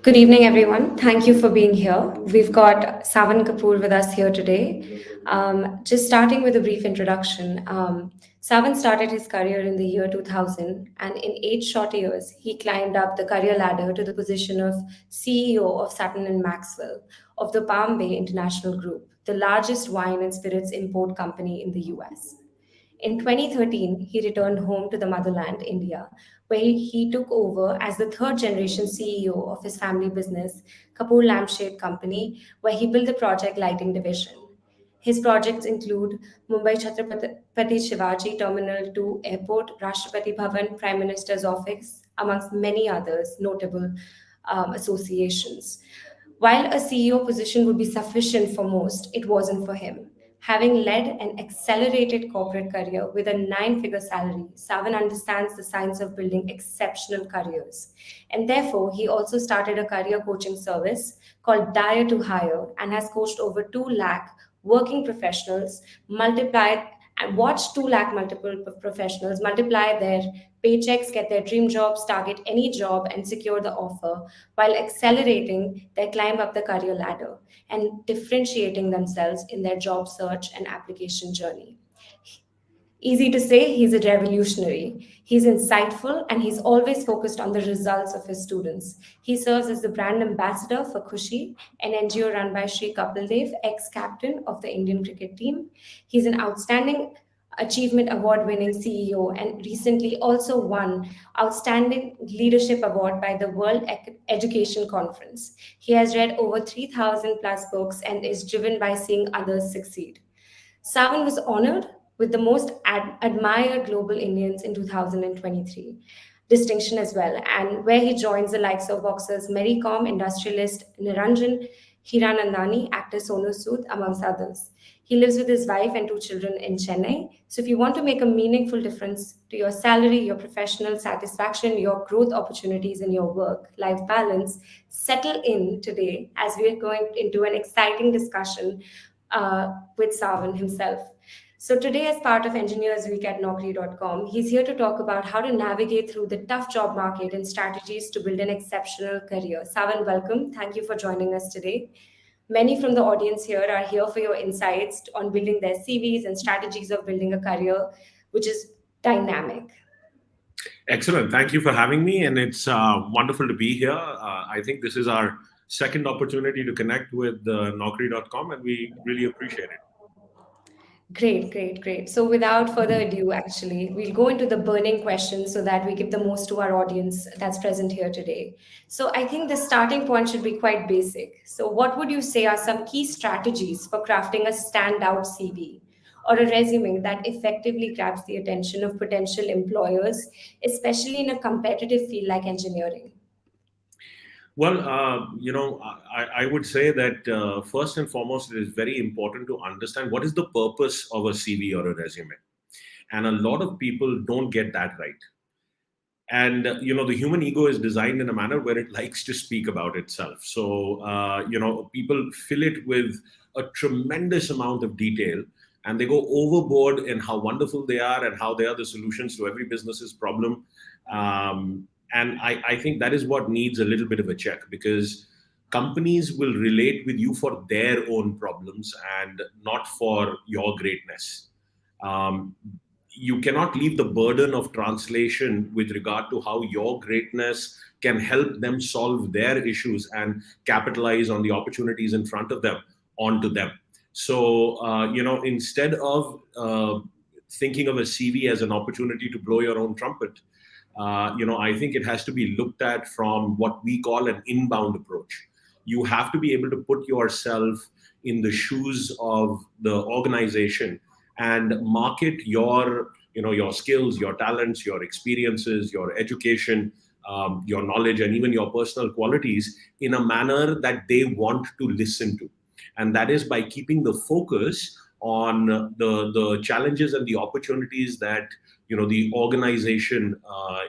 Good evening, everyone. Thank you for being here. We've got Savan Kapoor with us here today. Just starting with a brief introduction, Savan started his career in the year 2000, and in 8 short years, he climbed up the career ladder to the position of CEO of Sutton and Maxwell of the Palm Bay International Group, the largest wine and spirits import company in the US. In 2013, he returned home to the motherland, India, where he took over as the third generation CEO of his family business, Kapoor Lampshade Company, where he built the project lighting division. His projects include Mumbai Chhatrapati Shivaji Terminal 2 Airport, Rashtrapati Bhavan, Prime Minister's Office, amongst many others notable associations. While a CEO position would be sufficient for most, it wasn't for him. Having led an accelerated corporate career with a 9 figure salary, Savan understands the science of building exceptional careers. And therefore, he also started a career coaching service called Dire to Hire and has coached over 2 lakh working professionals, multiplied and watched 2 lakh multiple professionals multiply their paychecks, get their dream jobs, target any job, and secure the offer while accelerating their climb up the career ladder and differentiating themselves in their job search and application journey. Easy to say, he's a revolutionary. He's insightful and he's always focused on the results of his students. He serves as the brand ambassador for Khushi, an NGO run by Sri Kapil Dev, ex captain of the Indian cricket team. He's an outstanding Achievement Award winning CEO and recently also won Outstanding Leadership Award by the World Education Conference. He has read over 3,000 plus books and is driven by seeing others succeed. Savan was honored with the most admired global Indians in 2023 distinction as well, and where he joins the likes of boxers Mary Kom, industrialist Niranjan Hiranandani, actor Sonu Sood, amongst others. He lives with his wife and 2 children in Chennai. So, if you want to make a meaningful difference to your salary, your professional satisfaction, your growth opportunities in your work life balance, settle in today as we are going into an exciting discussion with Savan himself. So, today, as part of Engineers Week at Naukri.com, he's here to talk about how to navigate through the tough job market and strategies to build an exceptional career. Savan, welcome. Thank you for joining us today. Many from the audience here are here for your insights on building their CVs and strategies of building a career, which is dynamic. Excellent. Thank you for having me. And it's wonderful to be here. I think this is our second opportunity to connect with Naukri.com, and we really appreciate it. Great. So without further ado, actually, we'll go into the burning questions so that we give the most to our audience that's present here today. So I think the starting point should be quite basic. So what would you say are some key strategies for crafting a standout CV or a resume that effectively grabs the attention of potential employers, especially in a competitive field like engineering? Well, I would say that first and foremost, it is very important to understand what is the purpose of a CV or a resume. And a lot of people don't get that right. And, the human ego is designed in a manner where it likes to speak about itself. So, people fill it with a tremendous amount of detail and they go overboard in how wonderful they are and how they are the solutions to every business's problem. And I think that is what needs a little bit of a check, because companies will relate with you for their own problems and not for your greatness. You cannot leave the burden of translation with regard to how your greatness can help them solve their issues and capitalize on the opportunities in front of them onto them. So, instead of thinking of a CV as an opportunity to blow your own trumpet, I think it has to be looked at from what we call an inbound approach. You have to be able to put yourself in the shoes of the organization and market your skills, your talents, your experiences, your education, your knowledge, and even your personal qualities in a manner that they want to listen to. And that is by keeping the focus on the challenges and the opportunities that the organization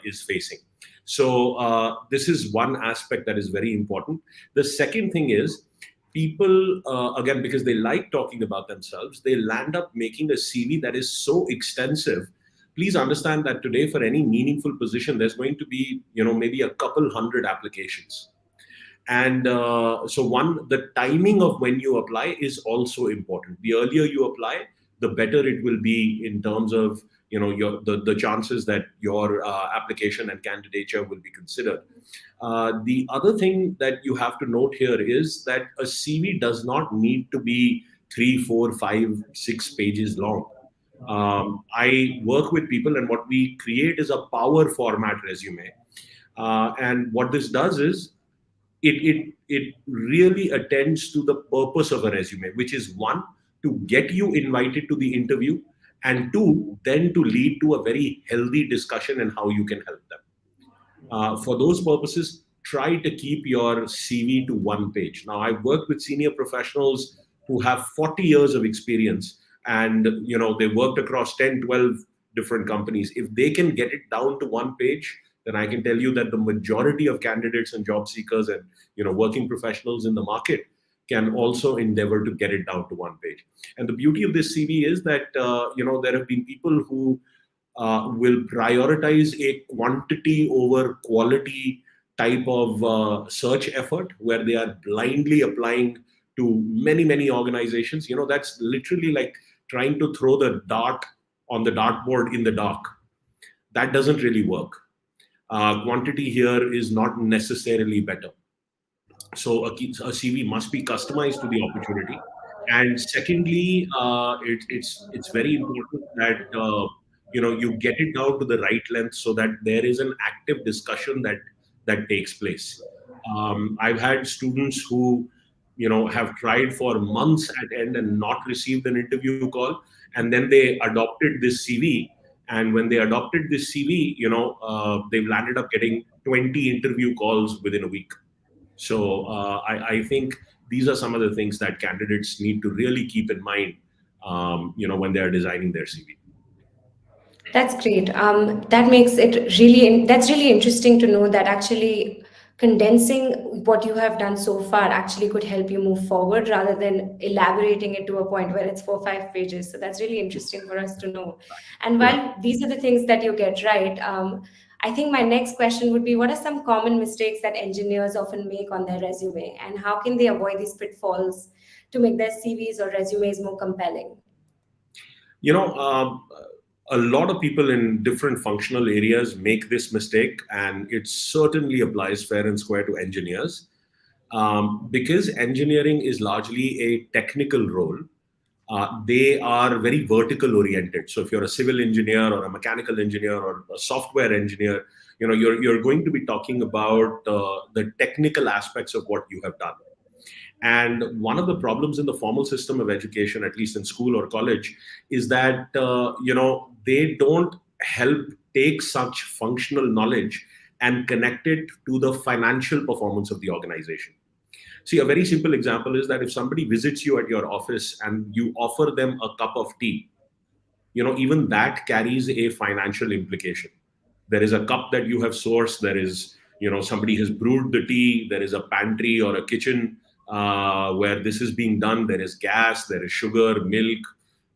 is facing. So this is one aspect that is very important. The second thing is people, again, because they like talking about themselves, they land up making a CV that is so extensive please understand that today for any meaningful position, there's going to be, maybe a couple hundred applications. And so the timing of when you apply is also important. The earlier you apply, the better it will be in terms of, the chances that your application and candidature will be considered. The other thing that you have to note here is that a CV does not need to be 3, 4, 5, 6 pages long. I work with people, and what we create is a power format resume. And what this does is it really attends to the purpose of a resume, which is one, to get you invited to the interview, and two, then to lead to a very healthy discussion and how you can help them. For those purposes, try to keep your CV to one page. Now, I've worked with senior professionals who have 40 years of experience, and they worked across 10, 12 different companies. If they can get it down to one page, then I can tell you that the majority of candidates and job seekers and working professionals in the market can also endeavor to get it down to one page. And the beauty of this CV is that there have been people who will prioritize a quantity over quality type of search effort, where they are blindly applying to many, many organizations. That's literally like trying to throw the dart on the dartboard in the dark. That doesn't really work. Quantity here is not necessarily better. So a CV must be customized to the opportunity. And secondly, it's very important that you get it down to the right length, so that there is an active discussion that takes place. I've had students who have tried for months at end and not received an interview call, and then they adopted this CV. And when they adopted this CV, they've landed up getting 20 interview calls within a week. So I think these are some of the things that candidates need to really keep in mind, when they are designing their CV. That's great. That makes it really, that's really interesting to know that actually condensing what you have done so far actually could help you move forward rather than elaborating it to a point where it's 4 or 5 pages. So that's really interesting for us to know. And Yeah. while these are the things that you get right, I think my next question would be, what are some common mistakes that engineers often make on their resume, and how can they avoid these pitfalls to make their CVs or resumes more compelling? You know, a lot of people in different functional areas make this mistake, and it certainly applies fair and square to engineers. Because engineering is largely a technical role, they are very vertical oriented. So if you're a civil engineer or a mechanical engineer or a software engineer, you're going to be talking about the technical aspects of what you have done. And one of the problems in the formal system of education, at least in school or college, is that they don't help take such functional knowledge and connect it to the financial performance of the organization. See, a very simple example is that if somebody visits you at your office and you offer them a cup of tea, even that carries a financial implication. There is a cup that you have sourced. There is, somebody has brewed the tea. There is a pantry or a kitchen where this is being done. There is gas, there is sugar, milk,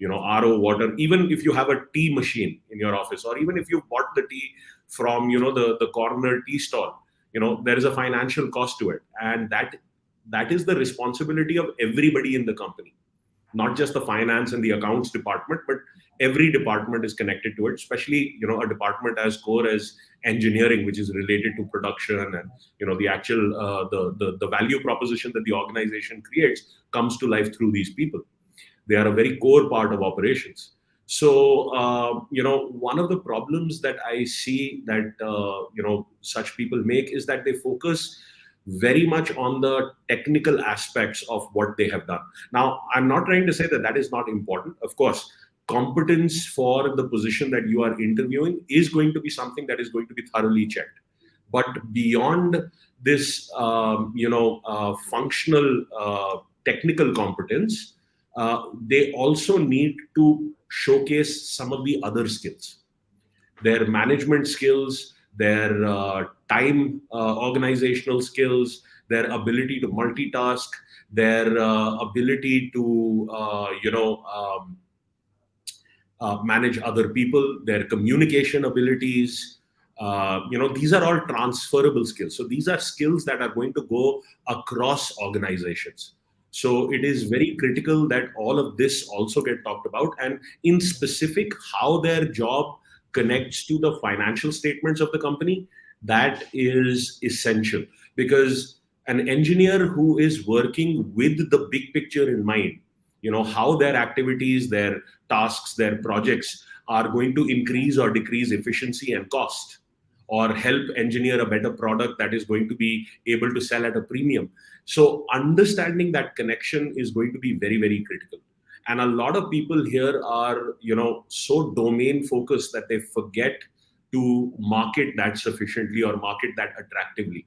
RO water. Even if you have a tea machine in your office, or even if you bought the tea from, the corner tea stall, there is a financial cost to it. And that is the responsibility of everybody in the company, not just the finance and the accounts department, but every department is connected to it, especially a department as core as engineering, which is related to production, and the actual the value proposition that the organization creates comes to life through these people. They are a very core part of operations. So one of the problems that I see that such people make is that they focus very much on the technical aspects of what they have done. Now, I'm not trying to say that that is not important. Of course, competence for the position that you are interviewing is going to be something that is going to be thoroughly checked. But beyond this, functional technical competence, they also need to showcase some of the other skills, their management skills, their time organizational skills, their ability to multitask, their ability to manage other people, their communication abilities. These are all transferable skills. So these are skills that are going to go across organizations. So it is very critical that all of this also get talked about, and in specific, how their job connects to the financial statements of the company. That is essential, because an engineer who is working with the big picture in mind, how their activities, their tasks, their projects are going to increase or decrease efficiency and cost, or help engineer a better product that is going to be able to sell at a premium. So understanding that connection is going to be very, very critical. And a lot of people here are, so domain focused that they forget to market that sufficiently or market that attractively.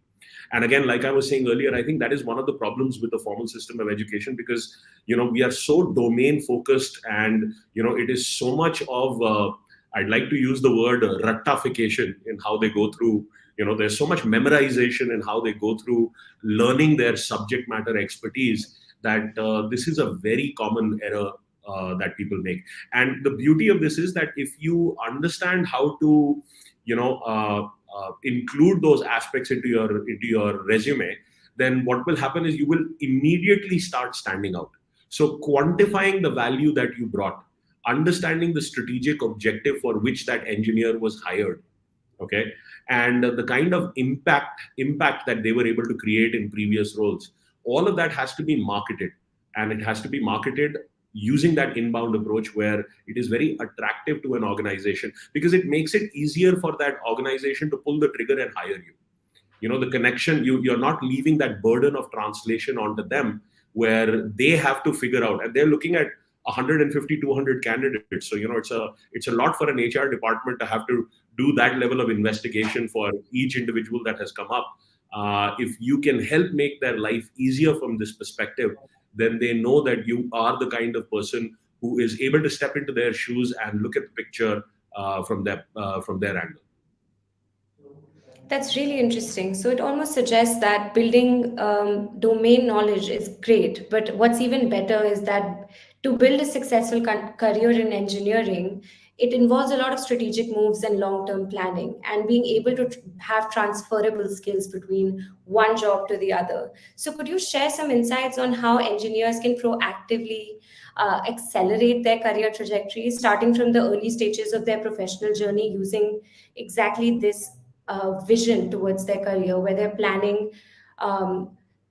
And again, like I was saying earlier, I think that is one of the problems with the formal system of education, because we are so domain focused, and it is so much of I'd like to use the word ratification in how they go through. There's so much memorization in how they go through learning their subject matter expertise, that this is a very common error that people make. And the beauty of this is that if you understand how to, include those aspects into your resume, then what will happen is you will immediately start standing out. So quantifying the value that you brought, understanding the strategic objective for which that engineer was hired, okay, and the kind of impact that they were able to create in previous roles, all of that has to be marketed, and it has to be marketed using that inbound approach, where it is very attractive to an organization, because it makes it easier for that organization to pull the trigger and hire you. The connection, you're not leaving that burden of translation onto them, where they have to figure out, and they're looking at 150, 200 candidates. So it's a lot for an HR department to have to do that level of investigation for each individual that has come up. If you can help make their life easier from this perspective, then they know that you are the kind of person who is able to step into their shoes and look at the picture from their angle. That's really interesting. So it almost suggests that building domain knowledge is great, but what's even better is that to build a successful career in engineering, it involves a lot of strategic moves and long-term planning, and being able to have transferable skills between one job to the other. So could you share some insights on how engineers can proactively accelerate their career trajectory, starting from the early stages of their professional journey, using exactly this vision towards their career, where they're planning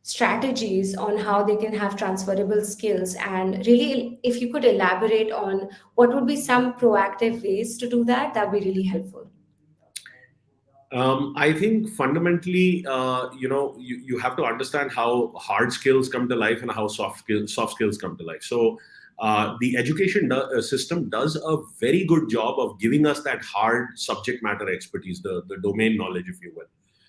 strategies on how they can have transferable skills? And really, if you could elaborate on what would be some proactive ways to do that, that would be really helpful. I think fundamentally, you have to understand how hard skills come to life and how soft skills come to life. So the education system does a very good job of giving us that hard subject matter expertise, the domain knowledge, if you will.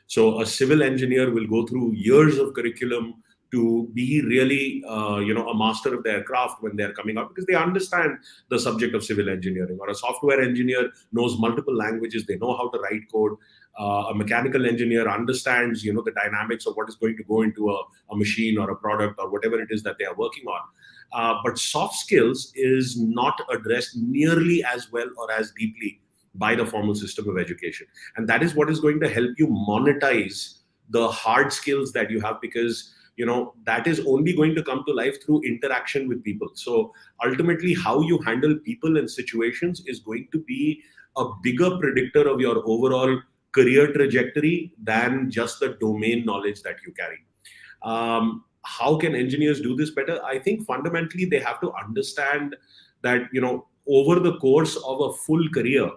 So a civil engineer will go through years of curriculum to be really, a master of their craft when they're coming out, because they understand the subject of civil engineering. Or a software engineer knows multiple languages, they know how to write code. A mechanical engineer understands, the dynamics of what is going to go into a machine or a product or whatever it is that they are working on. But soft skills is not addressed nearly as well or as deeply by the formal system of education. And that is what is going to help you monetize the hard skills that you have, because that is only going to come to life through interaction with people. So ultimately, how you handle people and situations is going to be a bigger predictor of your overall career trajectory than just the domain knowledge that you carry. How can engineers do this better? I think fundamentally they have to understand that, over the course of a full career,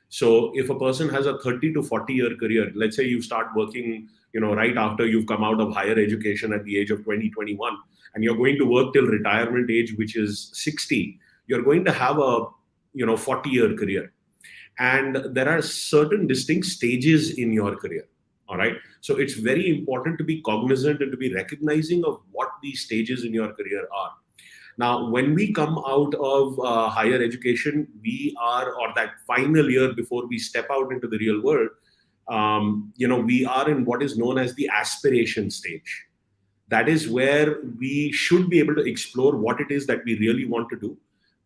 so if a person has a 30 to 40-year career, let's say you start working, right after you've come out of higher education at the age of 20, 21, and you're going to work till retirement age, which is 60, you're going to have a, 40-year career. And there are certain distinct stages in your career. All right. So it's very important to be cognizant and to be recognizing of what these stages in your career are. Now, when we come out of higher education, we are, or that final year before we step out into the real world, we are in what is known as the aspiration stage. That is where we should be able to explore what it is that we really want to do.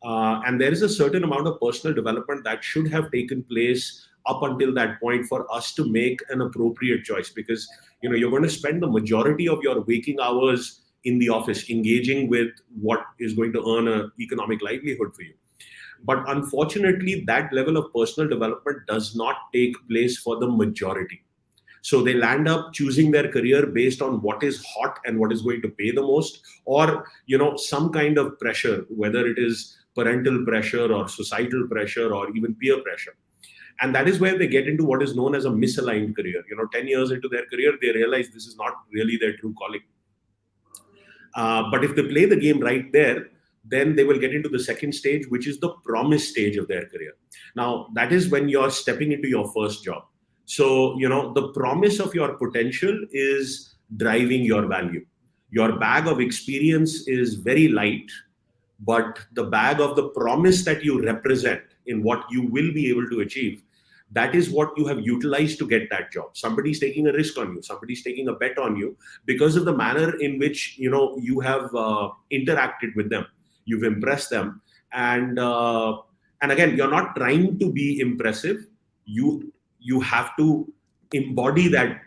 And there is a certain amount of personal development that should have taken place up until that point for us to make an appropriate choice, because you're going to spend the majority of your waking hours in the office engaging with what is going to earn an economic livelihood for you. But unfortunately, that level of personal development does not take place for the majority. So they land up choosing their career based on what is hot and what is going to pay the most, or some kind of pressure, whether it is parental pressure or societal pressure or even peer pressure. And that is where they get into what is known as a misaligned career. 10 years into their career, they realize this is not really their true calling. But if they play the game right there, then they will get into the second stage, which is the promise stage of their career. Now, that is when you're stepping into your first job. So, the promise of your potential is driving your value. Your bag of experience is very light, but the bag of the promise that you represent in what you will be able to achieve, that is what you have utilized to get that job. Somebody's taking a risk on you, somebody's taking a bet on you because of the manner in which you have interacted with them, you've impressed them. And again, you're not trying to be impressive. You have to embody that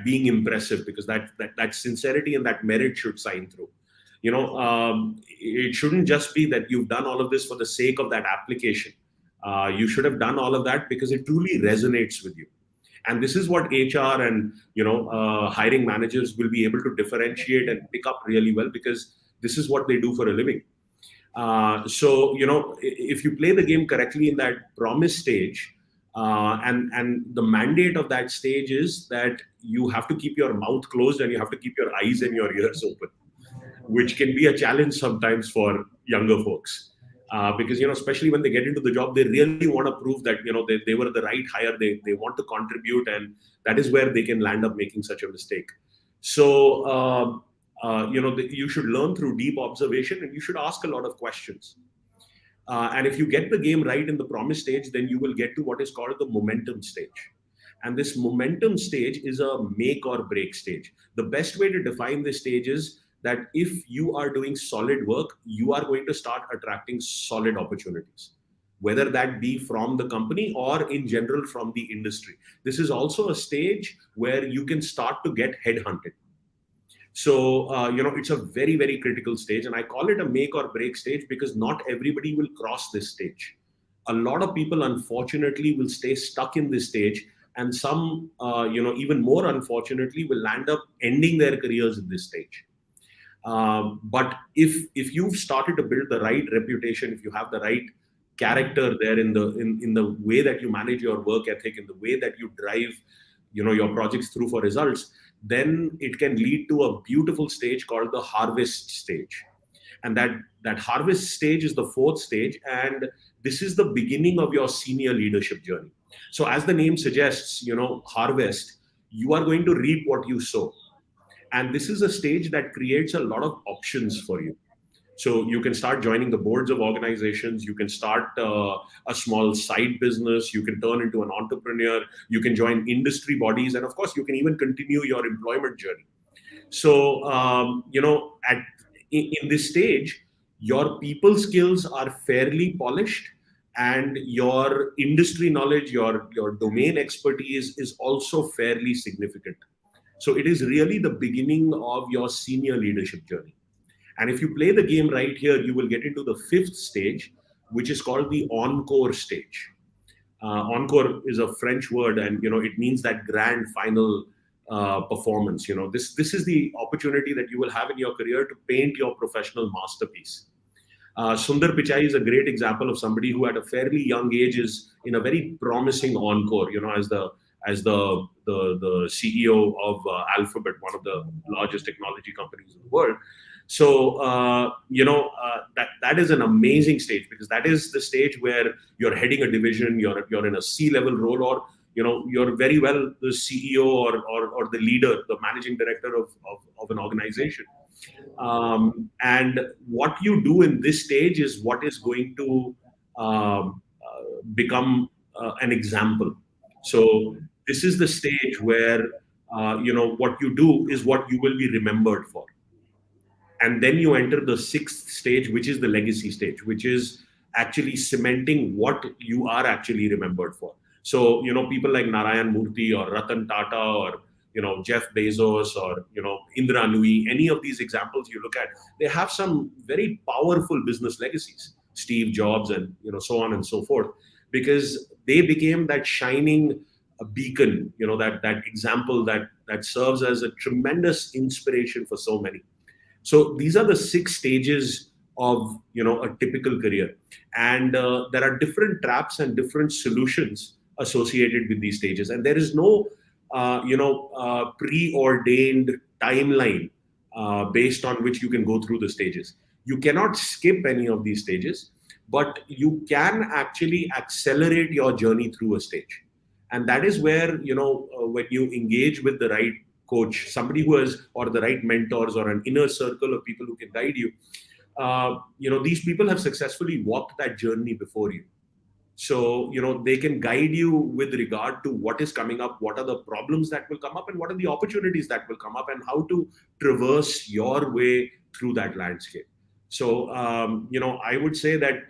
being impressive, because that sincerity and that merit should shine through. It shouldn't just be that you've done all of this for the sake of that application. You should have done all of that because it truly resonates with you. And this is what HR and hiring managers will be able to differentiate and pick up really well, because this is what they do for a living. So if you play the game correctly in that promise stage, and the mandate of that stage is that you have to keep your mouth closed and you have to keep your eyes and your ears open, which can be a challenge sometimes for younger folks. Because especially when they get into the job, they really want to prove that they were the right hire. They want to contribute, and that is where they can land up making such a mistake. So you should learn through deep observation, and you should ask a lot of questions. And if you get the game right in the promise stage, then you will get to what is called the momentum stage. And this momentum stage is a make or break stage. The best way to define this stage is that if you are doing solid work, you are going to start attracting solid opportunities, whether that be from the company or in general from the industry. This is also a stage where you can start to get headhunted. So, it's a very, very critical stage. And I call it a make or break stage because not everybody will cross this stage. A lot of people, unfortunately, will stay stuck in this stage. And some, even more unfortunately, will land up ending their careers in this stage. But if you've started to build the right reputation, if you have the right character there in the way that you manage your work ethic, in the way that you drive your projects through for results, then it can lead to a beautiful stage called the harvest stage. And that harvest stage is the fourth stage, and this is the beginning of your senior leadership journey. So as the name suggests, harvest, you are going to reap what you sow. And this is a stage that creates a lot of options for you. So you can start joining the boards of organizations. You can start a small side business. You can turn into an entrepreneur. You can join industry bodies. And of course, you can even continue your employment journey. So, in this stage, your people skills are fairly polished, and your industry knowledge, your domain expertise is also fairly significant. So it is really the beginning of your senior leadership journey. And if you play the game right here, you will get into the fifth stage, which is called the encore stage. Encore is a French word, and it means that grand final performance. This is the opportunity that you will have in your career to paint your professional masterpiece. Sundar Pichai is a great example of somebody who at a fairly young age is in a very promising encore, as the CEO of Alphabet, one of the largest technology companies in the world. So that is an amazing stage, because that is the stage where you're heading a division, you're in a C-level role, or you're very well the CEO or the leader, the managing director of an organization. And what you do in this stage is what is going to become an example. So this is the stage where what you do is what you will be remembered for. And then you enter the sixth stage, which is the legacy stage, which is actually cementing what you are actually remembered for. So, people like Narayan Murthy or Ratan Tata or, Jeff Bezos or, Indra Nui, any of these examples you look at, they have some very powerful business legacies, Steve Jobs and, so on and so forth, because they became that shining beacon, that example that serves as a tremendous inspiration for so many. So these are the 6 stages of a typical career, and there are different traps and different solutions associated with these stages, and there is no preordained timeline based on which you can go through the stages. You cannot skip any of these stages, but you can actually accelerate your journey through a stage, and that is where when you engage with the right coach, somebody who has, or the right mentors, or an inner circle of people who can guide you. These people have successfully walked that journey before you. So, they can guide you with regard to what is coming up, what are the problems that will come up, and what are the opportunities that will come up, and how to traverse your way through that landscape. So, I would say that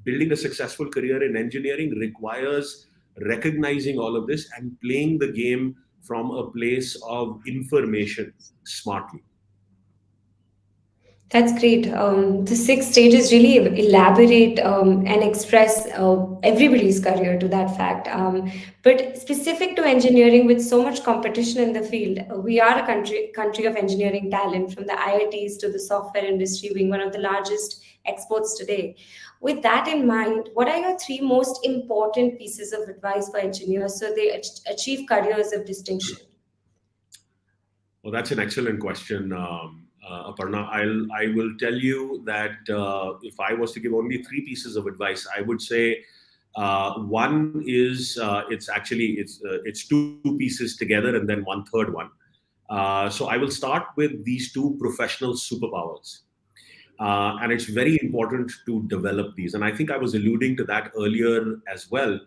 building a successful career in engineering requires recognizing all of this and playing the game from a place of information smartly. That's great. The 6 stages really elaborate and express everybody's career to that fact. But specific to engineering, with so much competition in the field, we are a country of engineering talent, from the IITs to the software industry being one of the largest exports today. With that in mind, what are your three most important pieces of advice for engineers so they achieve careers of distinction? Well, that's an excellent question, Aparna. I will tell you that if I was to give only three pieces of advice, I would say one is it's two pieces together and then one third one. So I will start with these two professional superpowers. And it's very important to develop these. And I think I was alluding to that earlier as well.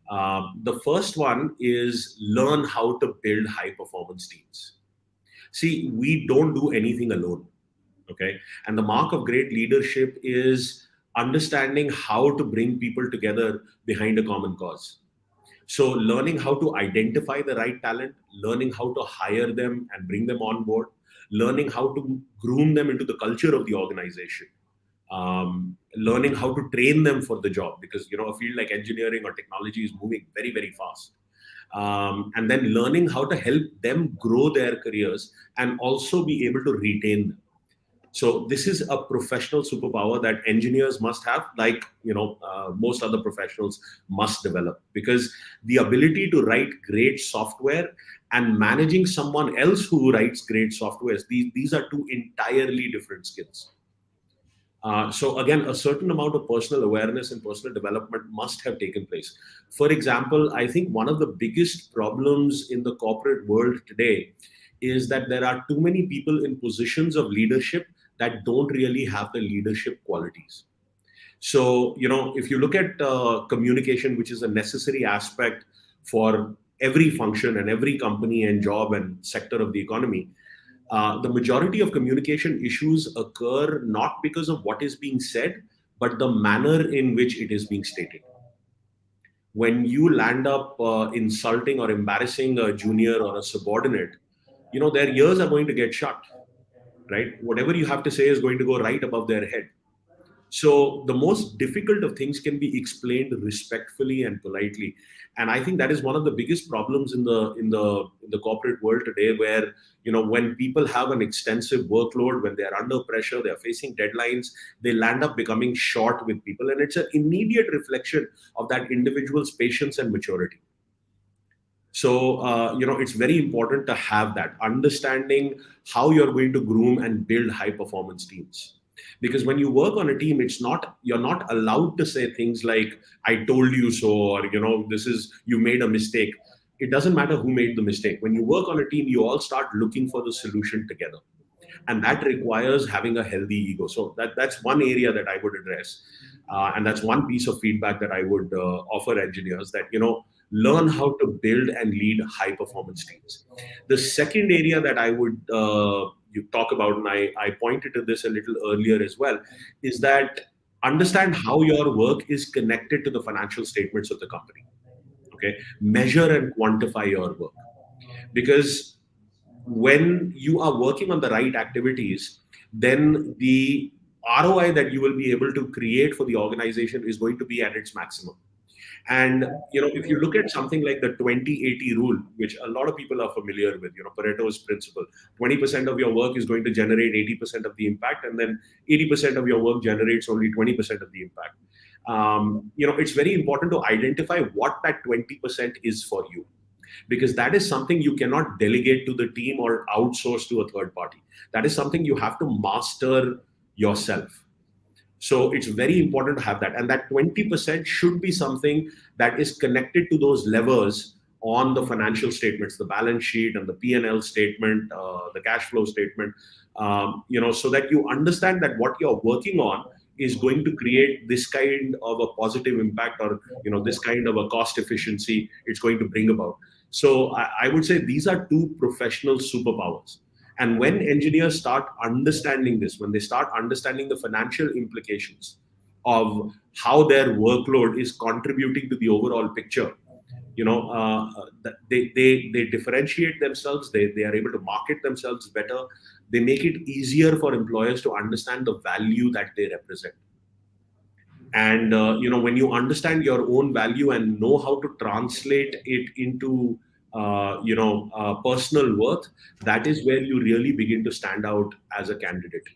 The first one is learn how to build high performance teams. See, we don't do anything alone. Okay. And the mark of great leadership is understanding how to bring people together behind a common cause. So, learning how to identify the right talent, learning how to hire them and bring them on board, learning how to groom them into the culture of the organization, learning how to train them for the job, because a field like engineering or technology is moving very, very fast. And then learning how to help them grow their careers and also be able to retain them. So this is a professional superpower that engineers must have, like most other professionals must develop, because the ability to write great software and managing someone else who writes great software, these are two entirely different skills. So again, a certain amount of personal awareness and personal development must have taken place. For example, I think one of the biggest problems in the corporate world today is that there are too many people in positions of leadership that don't really have the leadership qualities. So, if you look at communication, which is a necessary aspect for every function and every company and job and sector of the economy, the majority of communication issues occur not because of what is being said, but the manner in which it is being stated. When you land up insulting or embarrassing a junior or a subordinate, their ears are going to get shut, right? Whatever you have to say is going to go right above their head. So the most difficult of things can be explained respectfully and politely, and I think that is one of the biggest problems in the corporate world today, where when people have an extensive workload, when they are under pressure, they are facing deadlines, they land up becoming short with people, and it's an immediate reflection of that individual's patience and maturity. So, it's very important to have that understanding how you're going to groom and build high performance teams. Because when you work on a team, you're not allowed to say things like, I told you so, or, you made a mistake. It doesn't matter who made the mistake. When you work on a team, you all start looking for the solution together. And that requires having a healthy ego. So that's one area that I would address. And that's one piece of feedback that I would offer engineers, that, learn how to build and lead high performance teams. The second area that I would you talk about, and I pointed to this a little earlier as well, is that Understand how your work is connected to the financial statements of the company. Okay, measure and quantify your work, because when you are working on the right activities, then the ROI that you will be able to create for the organization is going to be at its maximum. And if you look at something like the 20-80 rule, which a lot of people are familiar with, Pareto's principle, 20% of your work is going to generate 80% of the impact, and then 80% of your work generates only 20% of the impact. It's very important to identify what that 20% is for you, because that is something you cannot delegate to the team or outsource to a third party. That is something you have to master yourself. So it's very important to have that. And that 20% should be something that is connected to those levers on the financial statements, the balance sheet and the P&L statement, the cash flow statement, so that you understand that what you're working on is going to create this kind of a positive impact, or this kind of a cost efficiency it's going to bring about. So I would say these are two professional superpowers. And when engineers start understanding this, when they start understanding the financial implications of how their workload is contributing to the overall picture, they differentiate themselves. They are able to market themselves better. They make it easier for employers to understand the value that they represent. And when you understand your own value and know how to translate it into personal worth, that is where you really begin to stand out as a candidate.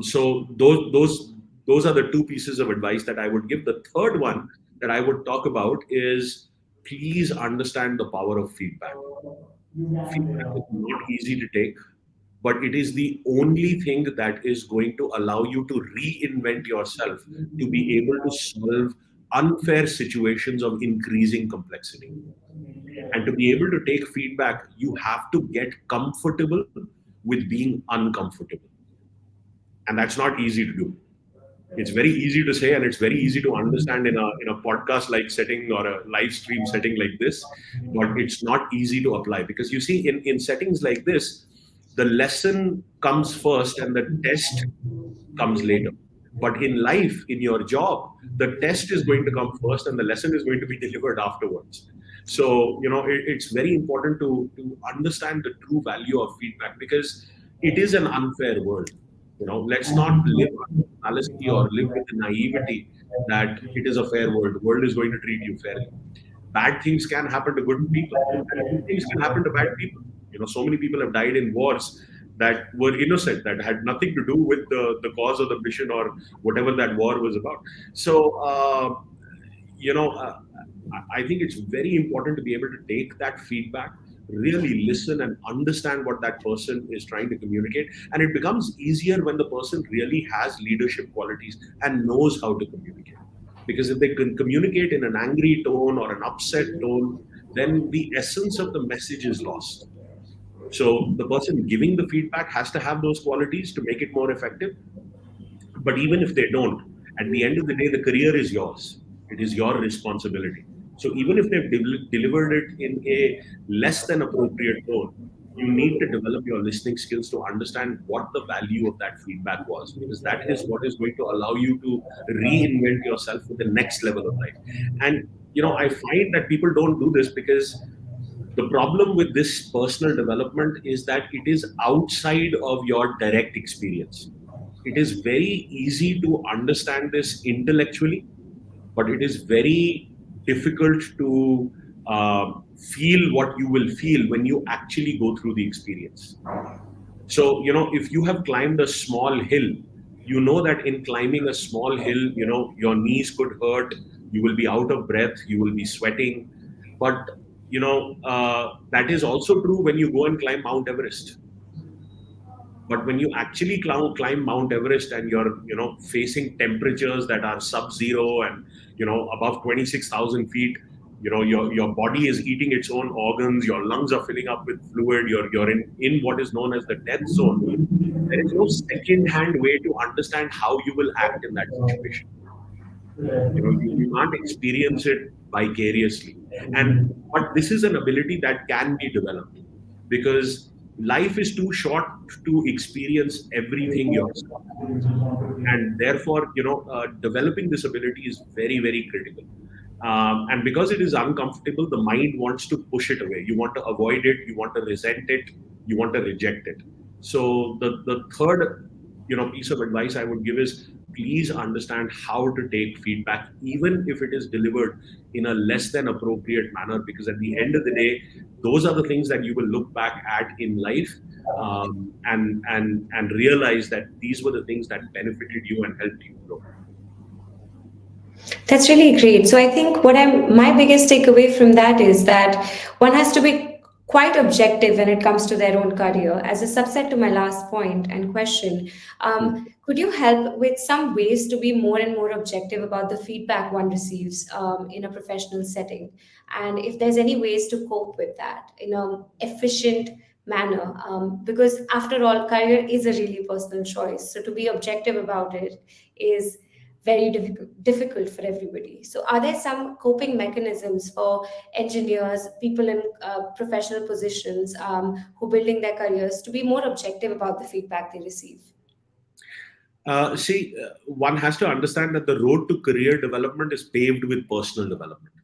So those are the two pieces of advice that I would give. The third one that I would talk about is, please understand the power of feedback. Feedback is not easy to take, but it is the only thing that is going to allow you to reinvent yourself, to be able to solve unfair situations of increasing complexity. And to be able to take feedback, you have to get comfortable with being uncomfortable. And that's not easy to do. It's very easy to say, and it's very easy to understand in a podcast like setting or a live stream setting like this, but it's not easy to apply, because you see, in settings like this, the lesson comes first and the test comes later. But in life, in your job, the test is going to come first and the lesson is going to be delivered afterwards. So, it's very important to understand the true value of feedback, because it is an unfair world. Let's not live under the fallacy or live with the naivety that it is a fair world. The world is going to treat you fairly. Bad things can happen to good people, and good things can happen to bad people. So many people have died in wars that were innocent, that had nothing to do with the cause of the mission or whatever that war was about. So, you know, uh, I think it's very important to be able to take that feedback, really listen and understand what that person is trying to communicate. And it becomes easier when the person really has leadership qualities and knows how to communicate. Because if they can communicate in an angry tone or an upset tone, then the essence of the message is lost. So the person giving the feedback has to have those qualities to make it more effective. But even if they don't, at the end of the day, the career is yours. It is your responsibility. So even if they've delivered it in a less than appropriate tone, you need to develop your listening skills to understand what the value of that feedback was, because that is what is going to allow you to reinvent yourself for the next level of life. And I find that people don't do this because the problem with this personal development is that it is outside of your direct experience. It is very easy to understand this intellectually, but it is very difficult to feel what you will feel when you actually go through the experience. So, if you have climbed a small hill, you know that in climbing a small hill, your knees could hurt, you will be out of breath, you will be sweating. But, that is also true when you go and climb Mount Everest. But when you actually climb Mount Everest and you're, facing temperatures that are sub-zero and, above 26,000 feet, your body is eating its own organs, your lungs are filling up with fluid, you're in what is known as the death zone. There is no second-hand way to understand how you will act in that situation. You can't experience it vicariously. And but this is an ability that can be developed, because Life is too short to experience everything yourself, and therefore, developing this ability is very, very critical. And because it is uncomfortable, the mind wants to push it away. You want to avoid it, you want to resent it, you want to reject it. So the third, piece of advice I would give is, please understand how to take feedback, even if it is delivered in a less than appropriate manner, because at the end of the day, those are the things that you will look back at in life, and realize that these were the things that benefited you and helped you grow. That's really great. So I think my biggest takeaway from that is that one has to be quite objective when it comes to their own career. As a subset to my last point and question, could you help with some ways to be more and more objective about the feedback one receives in a professional setting, and if there's any ways to cope with that in a efficient manner? Because after all, career is a really personal choice. So to be objective about it is very difficult for everybody. So, are there some coping mechanisms for engineers, people in professional positions who building their careers to be more objective about the feedback they receive? One has to understand that the road to career development is paved with personal development.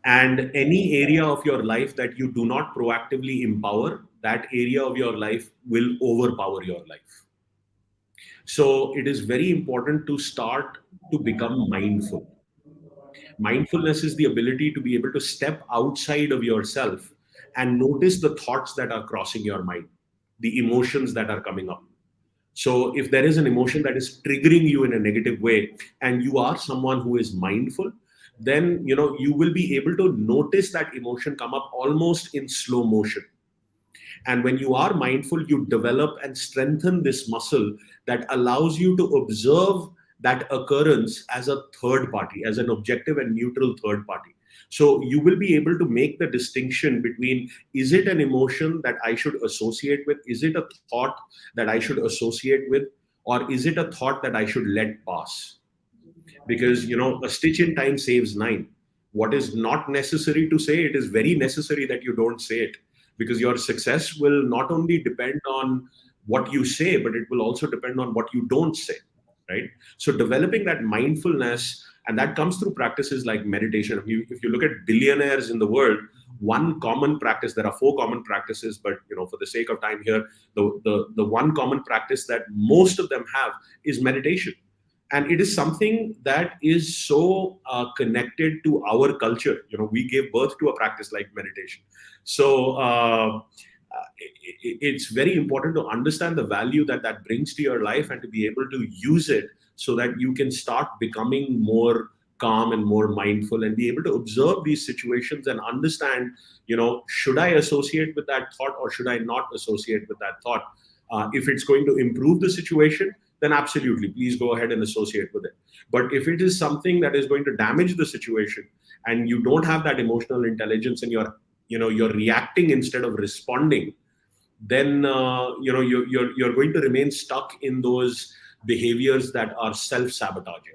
And any area of your life that you do not proactively empower, that area of your life will overpower your life. So it is very important to start to become mindful. Mindfulness is the ability to be able to step outside of yourself and notice the thoughts that are crossing your mind, the emotions that are coming up. So if there is an emotion that is triggering you in a negative way, and you are someone who is mindful, then you will be able to notice that emotion come up almost in slow motion. And when you are mindful, you develop and strengthen this muscle that allows you to observe that occurrence as a third party, as an objective and neutral third party. So you will be able to make the distinction between, is it an emotion that I should associate with? Is it a thought that I should associate with? Or is it a thought that I should let pass? Because a stitch in time saves nine. What is not necessary to say, it is very necessary that you don't say it, because your success will not only depend on what you say, but it will also depend on what you don't say, right? So developing that mindfulness, and that comes through practices like meditation. If you look at billionaires in the world, one common practice, there are four common practices, but for the sake of time here, the one common practice that most of them have is meditation. And it is something that is so connected to our culture. We gave birth to a practice like meditation. So it's very important to understand the value that that brings to your life, and to be able to use it so that you can start becoming more calm and more mindful, and be able to observe these situations and understand, should I associate with that thought, or should I not associate with that thought? If it's going to improve the situation, then absolutely, please go ahead and associate with it. But if it is something that is going to damage the situation, and you don't have that emotional intelligence, and you're reacting instead of responding, then you're going to remain stuck in those behaviors that are self-sabotaging.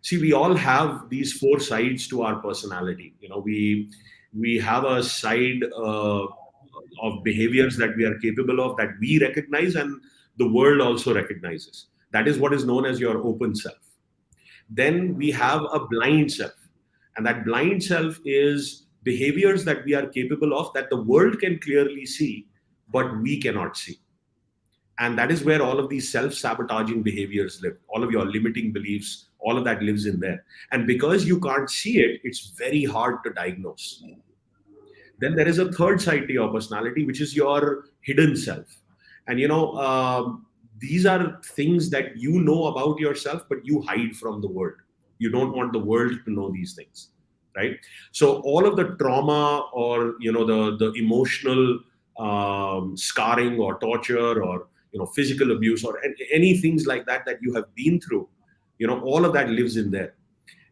See, we all have these four sides to our personality. We have a side of behaviors that we are capable of, that we recognize, and the world also recognizes. That is what is known as your open self. Then we have a blind self, and that blind self is behaviors that we are capable of, that the world can clearly see, but we cannot see. And that is where all of these self-sabotaging behaviors live. All of your limiting beliefs, all of that lives in there. And because you can't see it, it's very hard to diagnose. Then there is a third side to your personality, which is your hidden self. And these are things that you know about yourself, but you hide from the world. You don't want the world to know these things, right? So all of the trauma, or the emotional scarring, or torture, or physical abuse, or any things like that that you have been through, all of that lives in there,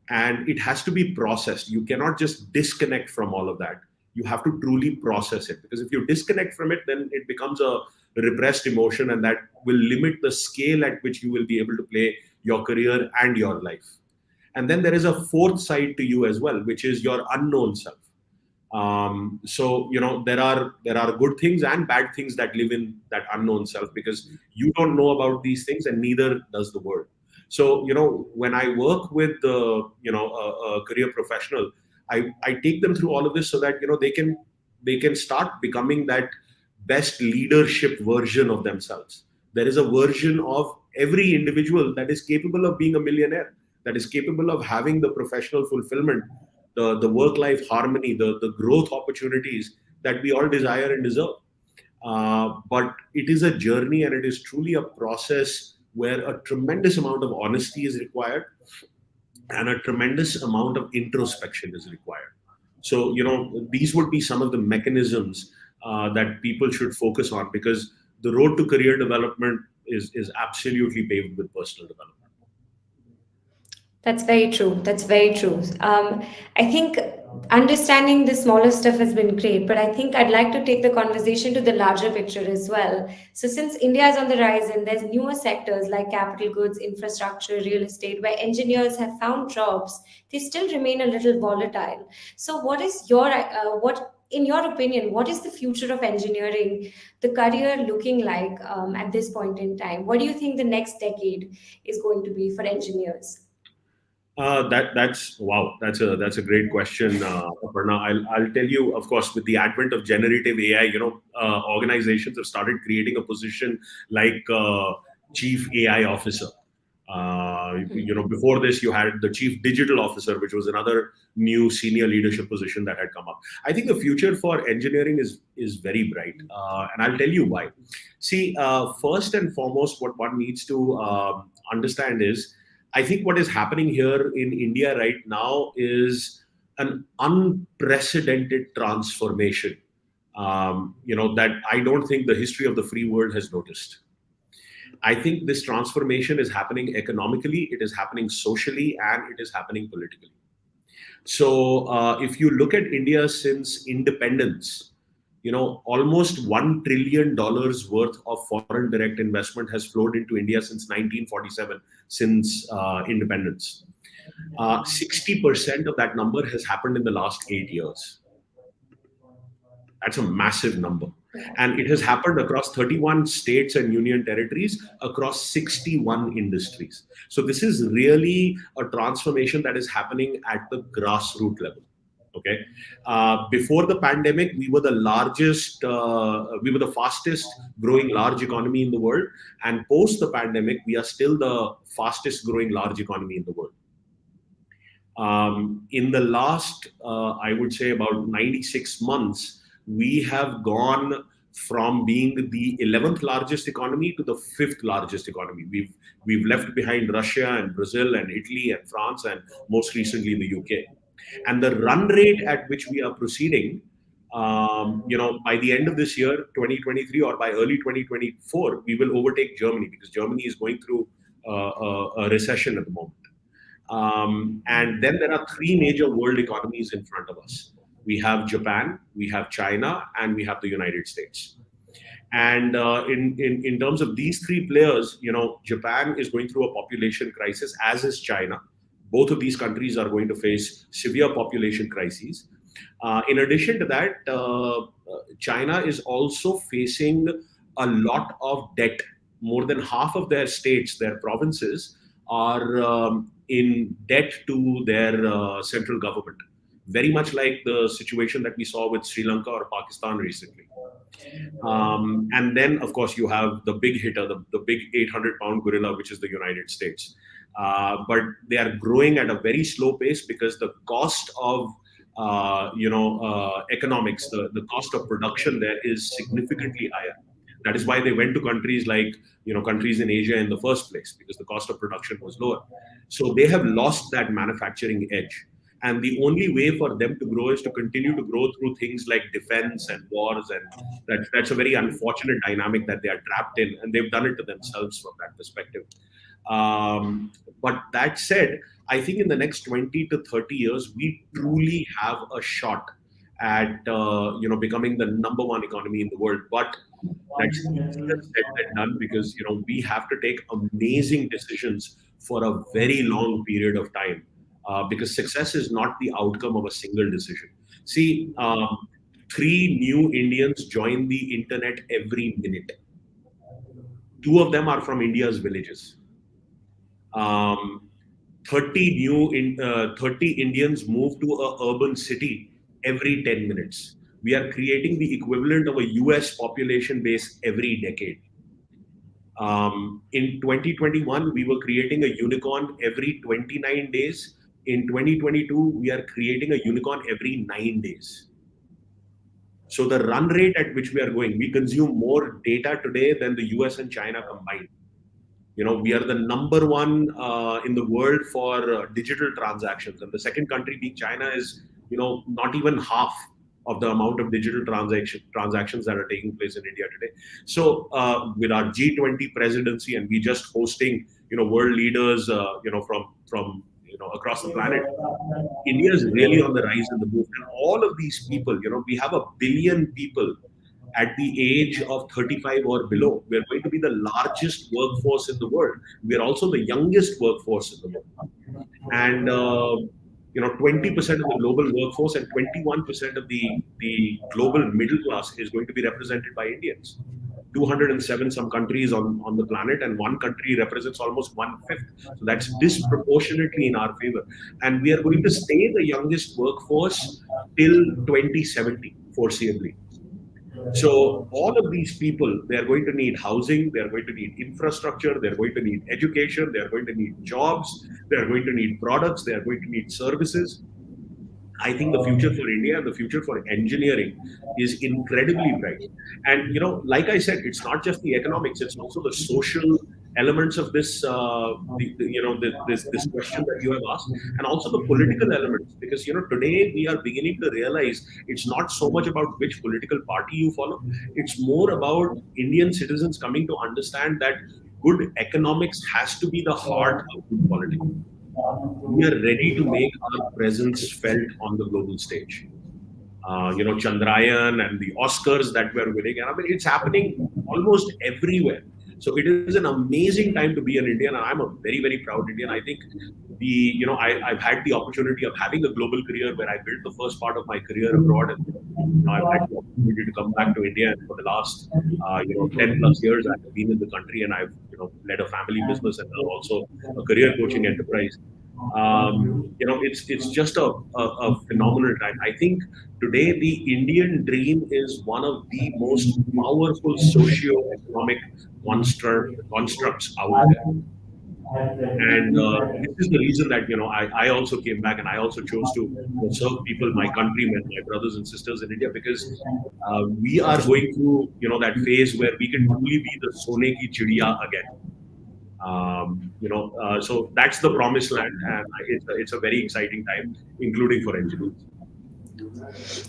and it has to be processed. You cannot just disconnect from all of that. You have to truly process it, because if you disconnect from it, then it becomes a repressed emotion, and that will limit the scale at which you will be able to play your career and your life. And then there is a fourth side to you as well, which is your unknown self. So there are good things and bad things that live in that unknown self, because you don't know about these things and neither does the world. So when I work with a career professional, I take them through all of this so that they can start becoming that best leadership version of themselves. There is a version of every individual that is capable of being a millionaire, that is capable of having the professional fulfillment, the work life harmony, the growth opportunities that we all desire and deserve. But it is a journey, and it is truly a process where a tremendous amount of honesty is required and a tremendous amount of introspection is required. So, these would be some of the mechanisms that people should focus on, because the road to career development is absolutely paved with personal development. That's very true. That's very true. I think understanding the smaller stuff has been great, but I think I'd like to take the conversation to the larger picture as well. So, since India is on the rise and there's newer sectors like capital goods, infrastructure, real estate, where engineers have found jobs, they still remain a little volatile. So, what in your opinion, what is the future of engineering, the career looking like at this point in time? What do you think the next decade is going to be for engineers? That's wow. That's a great question, Aparna. I'll tell you. Of course, with the advent of generative AI, organizations have started creating a position like chief AI officer. Before this, you had the chief digital officer, which was another new senior leadership position that had come up. I think the future for engineering is very bright, and I'll tell you why. See, first and foremost, what one needs to understand is, I think what is happening here in India right now is an unprecedented transformation. That I don't think the history of the free world has noticed. I think this transformation is happening economically, it is happening socially, and it is happening politically. So, if you look at India since independence, almost $1 trillion worth of foreign direct investment has flowed into India since 1947, since independence. 60% of that number has happened in the last 8 years. That's a massive number. And it has happened across 31 states and union territories, across 61 industries. So this is really a transformation that is happening at the grassroots level. Okay. Before the pandemic, we were the fastest growing large economy in the world. And post the pandemic, we are still the fastest growing large economy in the world. In the last, I would say, about 96 months, we have gone from being the 11th largest economy to the 5th largest economy. We've left behind Russia and Brazil and Italy and France and most recently the UK. And the run rate at which we are proceeding, by the end of this year, 2023, or by early 2024, we will overtake Germany, because Germany is going through a recession at the moment. And then there are three major world economies in front of us. We have Japan, we have China, and we have the United States. And in terms of these three players, Japan is going through a population crisis, as is China. Both of these countries are going to face severe population crises. In addition to that, China is also facing a lot of debt. More than half of their states, their provinces, are in debt to their central government. Very much like the situation that we saw with Sri Lanka or Pakistan recently. And then, of course, you have the big hitter, the big 800-pound gorilla, which is the United States. But they are growing at a very slow pace because the cost of economics, the cost of production there is significantly higher. That is why they went to countries like countries in Asia in the first place, because the cost of production was lower. So they have lost that manufacturing edge. And the only way for them to grow is to continue to grow through things like defense and wars. And that's a very unfortunate dynamic that they are trapped in. And they've done it to themselves from that perspective. But that said, I think in the next 20 to 30 years, we truly have a shot at becoming the number one economy in the world. But that's easier said than done, because we have to take amazing decisions for a very long period of time. because success is not the outcome of a single decision. See, 3 new Indians join the internet every minute. Two of them are from India's villages. Um, 30 Indians move to a urban city every 10 minutes. We are creating the equivalent of a US population base every decade. In 2021, we were creating a unicorn every 29 days. In 2022, we are creating a unicorn every 9 days. So the run rate at which we are going, we consume more data today than the US and China combined. We are the number one in the world for digital transactions, and the second country being China is not even half of the amount of digital transactions that are taking place in India today. So with our G20 presidency, and we just hosting world leaders from across the planet, India is really on the rise and the move. And all of these people, we have a billion people at the age of 35 or below. We're going to be the largest workforce in the world. We're also the youngest workforce in the world. And 20% of the global workforce and 21% of the global middle class is going to be represented by Indians. 207 some countries on the planet, and one country represents almost 1/5. So that's disproportionately in our favor. And we are going to stay the youngest workforce till 2070, foreseeably. So all of these people, they are going to need housing, they are going to need infrastructure, they are going to need education, they are going to need jobs, they are going to need products, they are going to need services. I think the future for India and the future for engineering is incredibly bright. And like I said, it's not just the economics; it's also the social elements of this, this question that you have asked, and also the political elements. Because today we are beginning to realize it's not so much about which political party you follow; it's more about Indian citizens coming to understand that good economics has to be the heart of good politics. We are ready to make our presence felt on the global stage. Chandrayaan and the Oscars that we're winning. And I mean, it's happening almost everywhere. So it is an amazing time to be an Indian. And I'm a very, very proud Indian. I think I've had the opportunity of having a global career where I built the first part of my career abroad. And I've had the opportunity to come back to India. And for the last, 10 plus years, I've been in the country, and I've, led a family business and now also a career coaching enterprise. It's just a phenomenal time. I think today the Indian dream is one of the most powerful socio-economic constructs out there. And this is the reason that I also came back, and I also chose to serve people, my countrymen, my brothers and sisters in India, because we are going through that phase where we can truly be the Sone ki Chidiya again. So that's the promised land, and it's a very exciting time, including for engineers.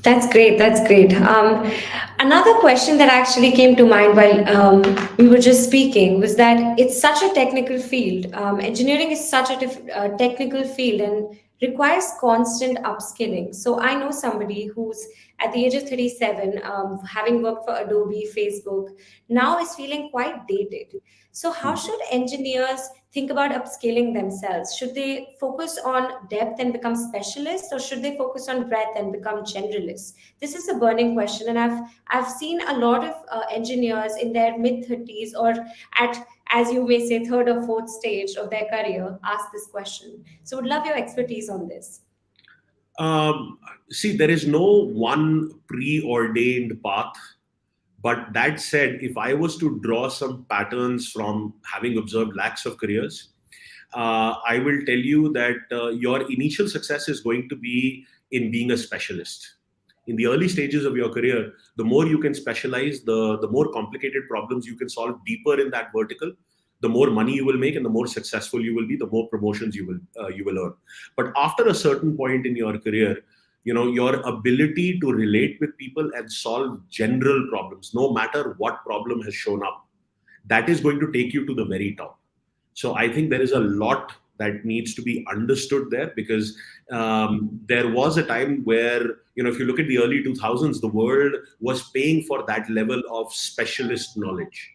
That's great. That's great. Another question that actually came to mind while we were just speaking was that it's such a technical field. Engineering is such a technical field and requires constant upskilling. So I know somebody who's at the age of 37, having worked for Adobe, Facebook, now is feeling quite dated. So how should engineers think about upscaling themselves? Should they focus on depth and become specialists, or should they focus on breadth and become generalists? This is a burning question, and I've seen a lot of engineers in their mid 30s or at, as you may say, third or fourth stage of their career ask this question. So, would love your expertise on this. See, there is no one preordained path. But that said, if I was to draw some patterns from having observed lakhs of careers, I will tell you that your initial success is going to be in being a specialist. In the early stages of your career, the more you can specialize, the more complicated problems you can solve deeper in that vertical, the more money you will make, and the more successful you will be, the more promotions you will earn. But after a certain point in your career, your ability to relate with people and solve general problems, no matter what problem has shown up, that is going to take you to the very top. So I think there is a lot that needs to be understood there, because there was a time where, if you look at the early 2000s, the world was paying for that level of specialist knowledge,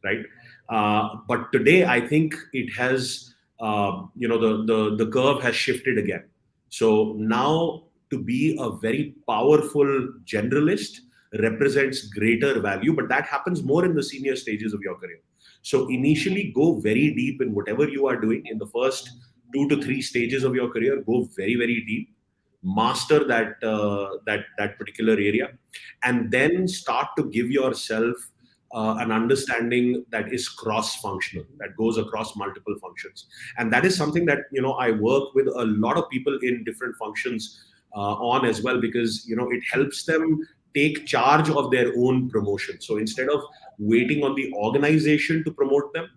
right? But today, I think it has the curve has shifted again. So now to be a very powerful generalist represents greater value, but that happens more in the senior stages of your career. So initially, go very deep in whatever you are doing in the first 2 to 3 stages of your career. Go very, very deep, master that particular area, and then start to give yourself an understanding that is cross-functional, that goes across multiple functions. And that is something that I work with a lot of people in different functions on as well, because it helps them take charge of their own promotion. So instead of waiting on the organization to promote them,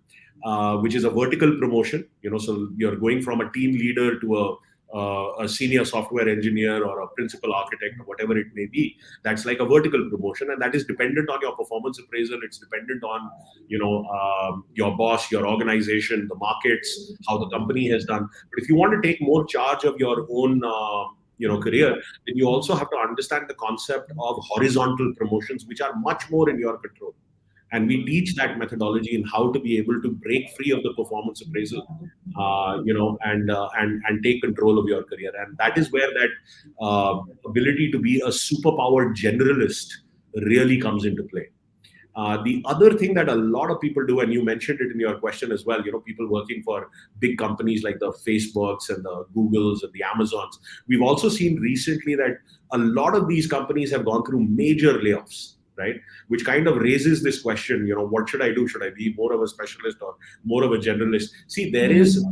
which is a vertical promotion, so you're going from a team leader to a senior software engineer or a principal architect or whatever it may be. That's like a vertical promotion, and that is dependent on your performance appraisal. It's dependent on your boss, your organization, the markets, how the company has done. But if you want to take more charge of your own career, then you also have to understand the concept of horizontal promotions, which are much more in your control. And we teach that methodology in how to be able to break free of the performance appraisal, and take control of your career. And that is where that ability to be a superpowered generalist really comes into play. The other thing that a lot of people do, and you mentioned it in your question as well, people working for big companies like the Facebooks and the Googles and the Amazons. We've also seen recently that a lot of these companies have gone through major layoffs, right? Which kind of raises this question, what should I do? Should I be more of a specialist or more of a generalist? See, there is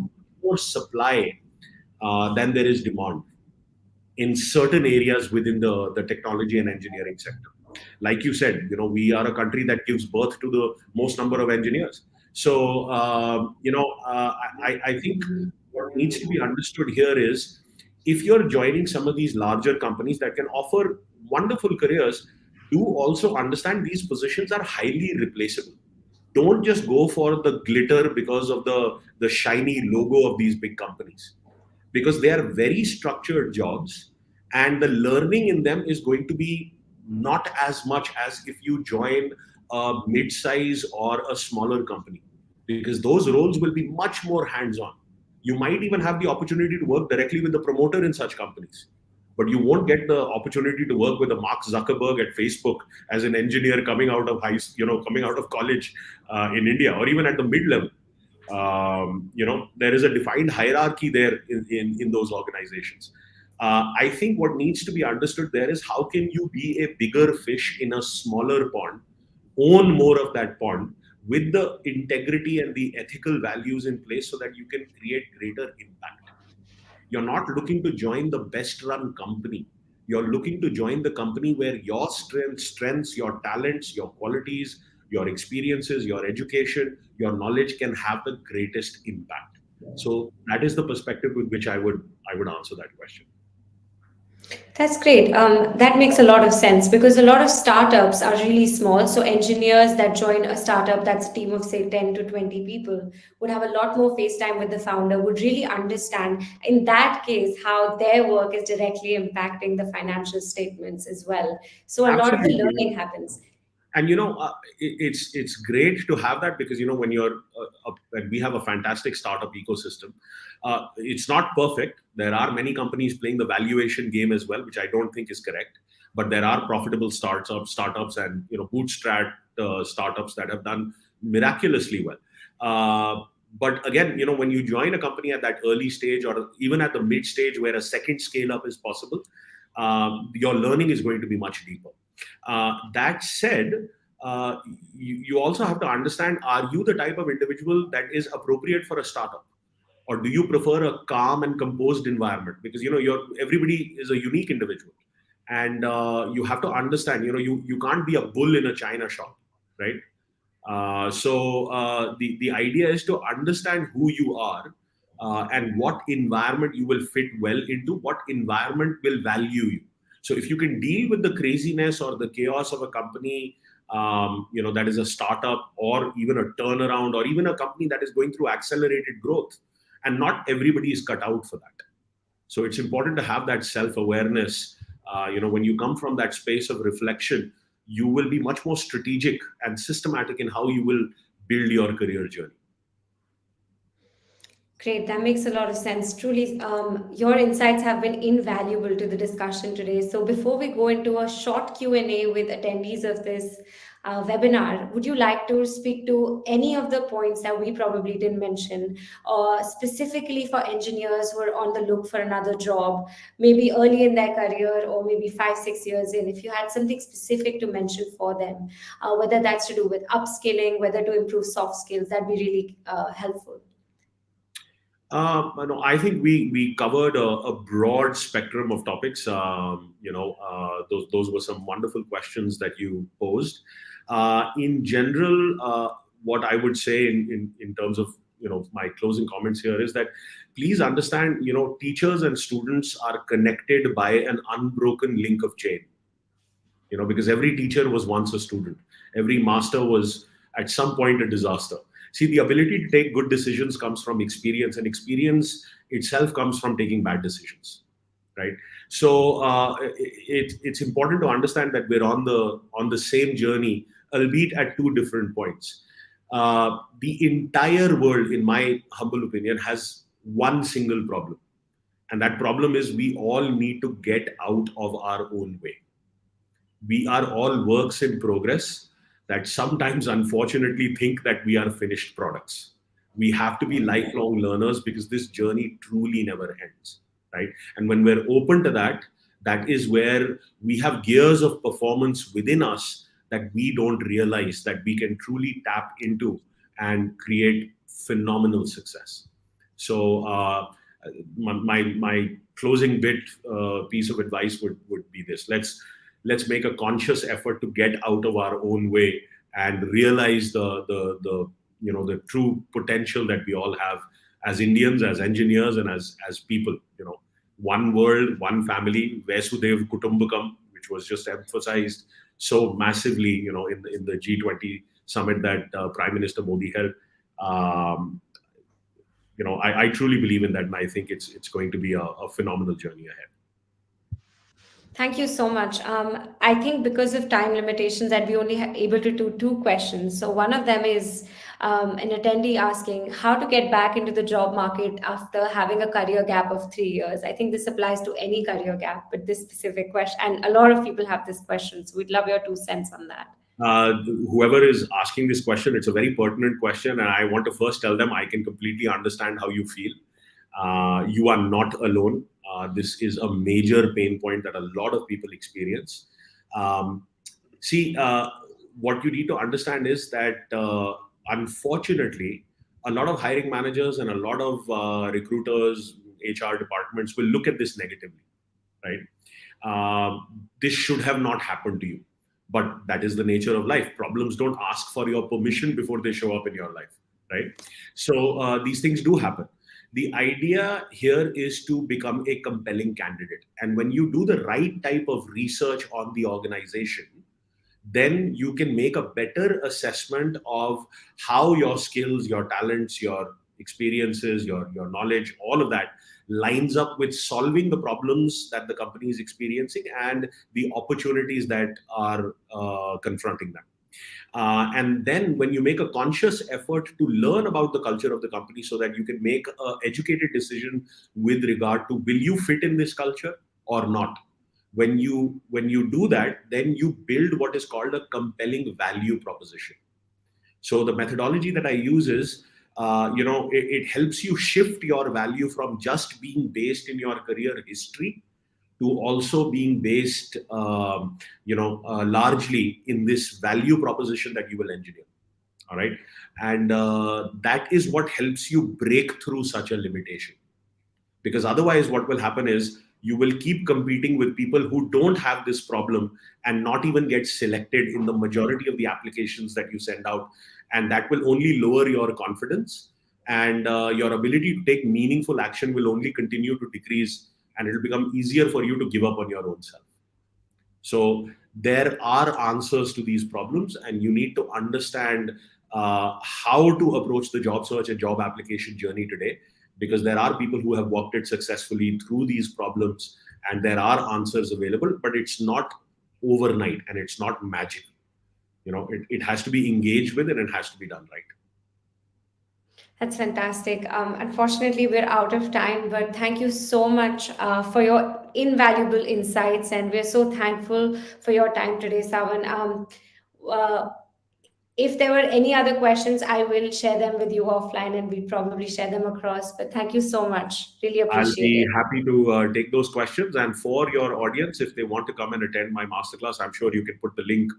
more supply than there is demand in certain areas within the technology and engineering sector. Like you said, we are a country that gives birth to the most number of engineers. So, I think what needs to be understood here is, if you're joining some of these larger companies that can offer wonderful careers, do also understand these positions are highly replaceable. Don't just go for the glitter because of the shiny logo of these big companies, because they are very structured jobs, and the learning in them is going to be not as much as if you join a mid-size or a smaller company, because those roles will be much more hands-on. You might even have the opportunity to work directly with the promoter in such companies, but you won't get the opportunity to work with a Mark Zuckerberg at Facebook as an engineer coming out of coming out of college in India, or even at the mid-level. There is a defined hierarchy there in those organizations. I think what needs to be understood there is, how can you be a bigger fish in a smaller pond, own more of that pond with the integrity and the ethical values in place, so that you can create greater impact. You're not looking to join the best run company. You're looking to join the company where your strengths, your talents, your qualities, your experiences, your education, your knowledge can have the greatest impact. So that is the perspective with which I would answer that question. That's great. That makes a lot of sense because a lot of startups are really small. So engineers that join a startup that's a team of say 10 to 20 people would have a lot more face time with the founder, would really understand in that case how their work is directly impacting the financial statements as well. So a lot of the Absolutely. learning happens. And it's great to have that, because when you're when we have a fantastic startup ecosystem. It's not perfect. There are many companies playing the valuation game as well, which I don't think is correct. But there are profitable startups and bootstrap startups that have done miraculously well. But again, when you join a company at that early stage, or even at the mid stage where a second scale up is possible, your learning is going to be much deeper. That said, you also have to understand, are you the type of individual that is appropriate for a startup? Or do you prefer a calm and composed environment? Because everybody is a unique individual, and you have to understand, you can't be a bull in a china shop, right? The idea is to understand who you are, and what environment you will fit well into, what environment will value you. So if you can deal with the craziness or the chaos of a company, that is a startup, or even a turnaround, or even a company that is going through accelerated growth, and not everybody is cut out for that. So it's important to have that self-awareness. When you come from that space of reflection, you will be much more strategic and systematic in how you will build your career journey. Great, that makes a lot of sense. Truly, your insights have been invaluable to the discussion today. So, before we go into a short Q&A with attendees of this webinar, would you like to speak to any of the points that we probably didn't mention, or specifically for engineers who are on the look for another job, maybe early in their career or maybe 5, 6 years in? If you had something specific to mention for them, whether that's to do with upskilling, whether to improve soft skills, that'd be really helpful. No, I think we covered a broad spectrum of topics. Those were some wonderful questions that you posed. In general, what I would say in terms of my closing comments here is that please understand, teachers and students are connected by an unbroken link of chain. Because every teacher was once a student, every master was at some point a disaster. See, the ability to take good decisions comes from experience, and experience itself comes from taking bad decisions, right? So it's important to understand that we're on the same journey, albeit at two different points. The entire world, in my humble opinion, has one single problem, and that problem is we all need to get out of our own way. We are all works in progress that sometimes unfortunately think that we are finished products. We have to be lifelong learners because this journey truly never ends, right? And when we're open to that, that is where we have gears of performance within us that we don't realize that we can truly tap into and create phenomenal success. So my closing bit piece of advice would be this: let's make a conscious effort to get out of our own way and realize the true potential that we all have as Indians, as engineers, and as people. One world, one family, Vasudev Kutumbakam, which was just emphasized so massively, in the G20 summit that Prime Minister Modi held. I truly believe in that, and I think it's going to be a phenomenal journey ahead. Thank you so much. I think because of time limitations, I'd be only able to do two questions. So one of them is an attendee asking how to get back into the job market after having a career gap of 3 years. I think this applies to any career gap, but this specific question, and a lot of people have this question. So we'd love your 2 cents on that. uh, Whoever is asking this question, it's a very pertinent question, and I want to first tell them I can completely understand how you feel. You are not alone. This is a major pain point that a lot of people experience. Um, See, what you need to understand is that unfortunately, a lot of hiring managers and a lot of recruiters, HR departments will look at this negatively, right? This should have not happened to you, but that is the nature of life. Problems don't ask for your permission before they show up in your life, right? So these things do happen. The idea here is to become a compelling candidate, and when you do the right type of research on the organization, then you can make a better assessment of how your skills, your talents, your experiences, your knowledge, all of that lines up with solving the problems that the company is experiencing and the opportunities that are confronting them. And then when you make a conscious effort to learn about the culture of the company so that you can make an educated decision with regard to will you fit in this culture or not, when you do that, then you build what is called a compelling value proposition. So the methodology that I use is, it helps you shift your value from just being based in your career history to also being based, largely in this value proposition that you will engineer. All right, and that is what helps you break through such a limitation, because otherwise what will happen is you will keep competing with people who don't have this problem and not even get selected in the majority of the applications that you send out, and that will only lower your confidence, and your ability to take meaningful action will only continue to decrease, and it will become easier for you to give up on your own self. So there are answers to these problems, and you need to understand how to approach the job search and job application journey today, because there are people who have walked it successfully through these problems, and there are answers available, but it's not overnight and it's not magic. It has to be engaged with and it has to be done right. That's fantastic. Unfortunately, we're out of time, but thank you so much for your invaluable insights, and we're so thankful for your time today, Savan. Uh, if there were any other questions, I will share them with you offline, and we'll probably share them across. But thank you so much. Really I'll appreciate be it. happy to take those questions. And for your audience, if they want to come and attend my masterclass, I'm sure you can put the link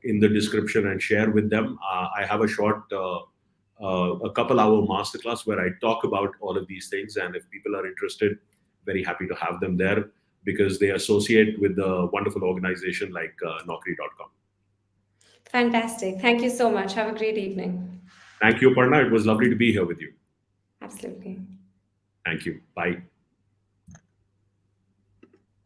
in the description and share with them. I have a short, a couple hour masterclass where I talk about all of these things. And if people are interested, very happy to have them there because they associate with a wonderful organization like Naukri.com. Fantastic. Thank you so much. Have a great evening. Thank you, Parna. It was lovely to be here with you. Absolutely. Thank you. Bye.